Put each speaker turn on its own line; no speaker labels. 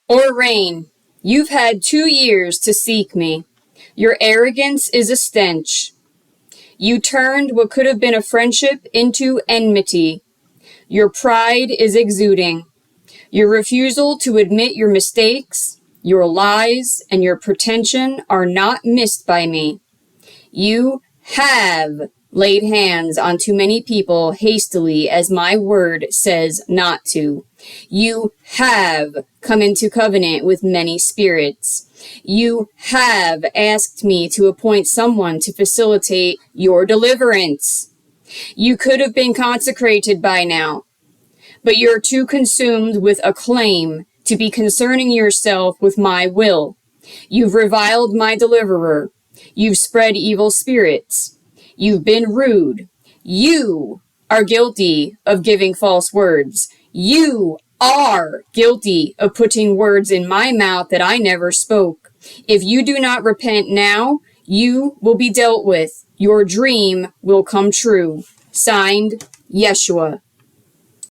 Orayne, you've had 2 years to seek me. Your arrogance is a stench. You turned what could have been a friendship into enmity. Your pride is exuding. Your refusal to admit your mistakes, your lies, and your pretension are not missed by me. You have laid hands on too many people hastily as my word says not to. You have come into covenant with many spirits. You have asked me to appoint someone to facilitate your deliverance. You could have been consecrated by now, but you're too consumed with acclaim to be concerning yourself with my will. You've reviled my deliverer. You've spread evil spirits. You've been rude. You are guilty of giving false words. You are guilty of putting words in my mouth that I never spoke. If you do not repent now, you will be dealt with. Your dream will come true. Signed, Yeshua.